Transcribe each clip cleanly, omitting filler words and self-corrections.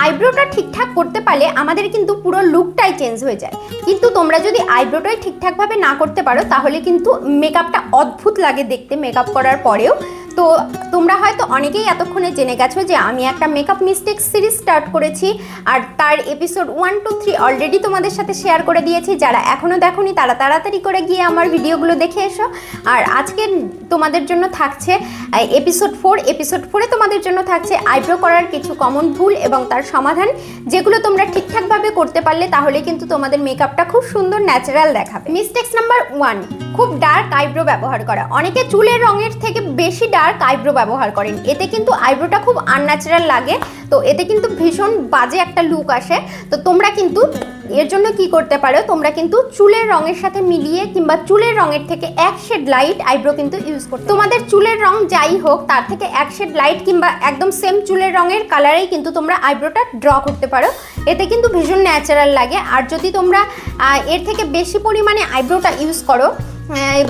আইব্রোটা ঠিকঠাক করতে পারলে আমাদের কিন্তু পুরো লুকটাই চেঞ্জ হয়ে যায়। কিন্তু তোমরা যদি আইব্রোটাই ঠিকঠাকভাবে না করতে পারো তাহলে কিন্তু মেকআপটা অদ্ভুত লাগে দেখতে মেকআপ করার পরেও। তো তোমরা হয়তো অনেকেই এতক্ষণে জেনে গেছো যে আমি একটা মেকআপ মিস্টেক সিরিজ স্টার্ট করেছি, আর তার এপিসোড 1, 2, 3 অলরেডি তোমাদের সাথে শেয়ার করে দিয়েছি। যারা এখনও দেখোনি তারা তাড়াতাড়ি করে গিয়ে আমার ভিডিওগুলো দেখে এসো। আর আজকে তোমাদের জন্য থাকছে এপিসোড 4। এপিসোড 4-এ তোমাদের জন্য থাকছে আইব্রো করার কিছু কমন ভুল এবং তার সমাধান, যেগুলো তোমরা ঠিকঠাকভাবে করতে পারলে তাহলে কিন্তু তোমাদের মেকআপটা খুব সুন্দর ন্যাচারাল দেখাবে। মিস্টেক্স নাম্বার 1, খুব ডার্ক আইব্রো ব্যবহার করা। অনেকে চুলের রঙের থেকে বেশি ডার্ক আইব্রো ব্যবহার করেন, এতে কিন্তু আইব্রোটা খুব আনন্যাচারাল লাগে। তো এতে কিন্তু ভীষণ বাজে একটা লুক আসে। তো তোমরা কিন্তু এর জন্য কি করতে পারো, তোমরা কিন্তু চুলের রঙের সাথে মিলিয়ে কিংবা চুলের রঙের থেকে এক শেড লাইট আইব্রো কিন্তু ইউজ করতে। তোমাদের চুলের রং যাই হোক তার থেকে এক শেড লাইট কিংবা একদম সেম চুলের রঙের কালারেই কিন্তু তোমরা আইব্রোটা ড্র করতে পারো। এতে কিন্তু ভীষণ ন্যাচারাল লাগে। আর যদি তোমরা এর থেকে বেশি পরিমাণে আইব্রোটা ইউজ করো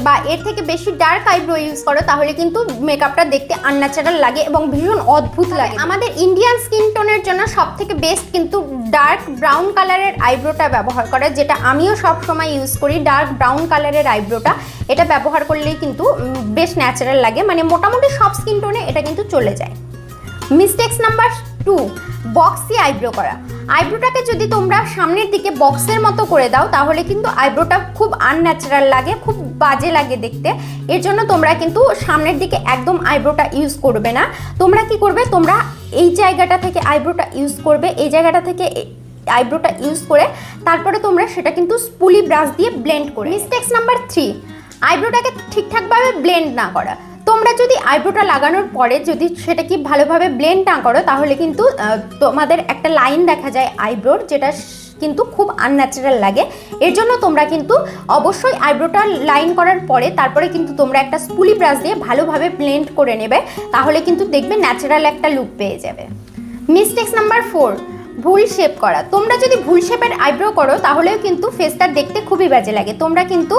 বা এর থেকে বেশি ডার্ক আইব্রো ইউজ করো তাহলে কিন্তু মেকআপটা দেখতে আনন্যাচারাল লাগে এবং ভীষণ অদ্ভুত লাগে। আমাদের ইন্ডিয়ান স্কিন টোনের জন্য সব থেকে বেস্ট কিন্তু ডার্ক ব্রাউন কালারের আইব্রোটা ব্যবহার করা, যেটা আমিও সব সময় ইউজ করি। ডার্ক ব্রাউন কালারের আইব্রোটা এটা ব্যবহার করলেই কিন্তু বেশ ন্যাচারাল লাগে, মানে মোটামুটি সব স্কিন টোনে এটা কিন্তু চলে যায়। মিস্টেক্স নাম্বার 2, বক্সি আইব্রো করা। আইব্রোটাকে যদি তোমরা সামনের দিকে বক্সের মতো করে দাও তাহলে কিন্তু আইব্রোটা খুব আনন্যাচারাল লাগে, খুব বাজে লাগে দেখতে। এর জন্য তোমরা কিন্তু সামনের দিকে একদম আইব্রোটা ইউজ করবে না। তোমরা কি করবে, তোমরা এই জায়গাটা থেকে আইব্রোটা ইউজ করবে, এই জায়গাটা থেকে আইব্রোটা ইউজ করে তারপরে তোমরা সেটা কিন্তু স্পুলি ব্রাশ দিয়ে ব্লেন্ড করে। মিস্টেক্স নাম্বার 3, আইব্রোটাকে ঠিকঠাকভাবে ব্লেন্ড না করা। তোমরা যদি আইব্রোটা লাগানোর পরে যদি সেটা কি ভালোভাবে ব্লেন্ড না করো তাহলে কিন্তু তোমাদের একটা লাইন দেখা যায় আইব্রোর, যেটা কিন্তু খুব আনন্যাচারাল লাগে। এর জন্য তোমরা কিন্তু অবশ্যই আইব্রোটা লাইন করার পরে তারপরে কিন্তু তোমরা একটা স্পুলি ব্রাশ দিয়ে ভালোভাবে ব্লেন্ড করে নেবে, তাহলে কিন্তু দেখবে ন্যাচারাল একটা লুক পেয়ে যাবে। মিস্টেক্স নাম্বার 4, ভুল শেপ করা। তোমরা যদি ভুল শেপের আইব্রো করো তাহলেও কিন্তু ফেসটা দেখতে খুবই বাজে লাগে। তোমরা কিন্তু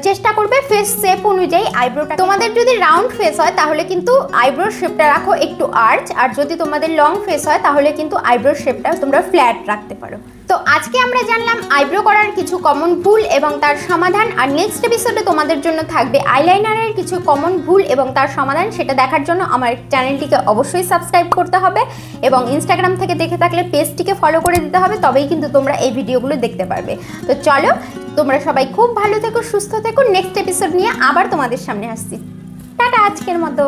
চেষ্টা করবে ফেস শেপ অনুযায়ী আইব্রোটা। তোমাদের যদি রাউন্ড ফেস হয় তাহলে কিন্তু আইব্রোর শেপটা রাখো একটু আর্চ, আর যদি তোমাদের লং ফেস হয় তাহলে কিন্তু আইব্রোর শেপটা তোমরা ফ্ল্যাট রাখতে পারো। তো আজকে আমরা জানলাম আইব্রো করার কিছু কমন ভুল এবং তার সমাধান। আর নেক্সট এপিসোডে তোমাদের জন্য থাকবে আইলাইনারের কিছু কমন ভুল এবং তার সমাধান। সেটা দেখার জন্য আমার চ্যানেলটিকে অবশ্যই সাবস্ক্রাইব করতে হবে এবং ইনস্টাগ্রাম থেকে দেখে থাকলে পেজটিকে ফলো করে দিতে হবে, তবেই কিন্তু তোমরা এই ভিডিওগুলো দেখতে পারবে। তো চলো, তোমরা সবাই খুব ভালো থেকো, সুস্থ থেকো। নেক্সট এপিসোড নিয়ে আবার তোমাদের সামনে আসছি। টাটা আজকের মতো।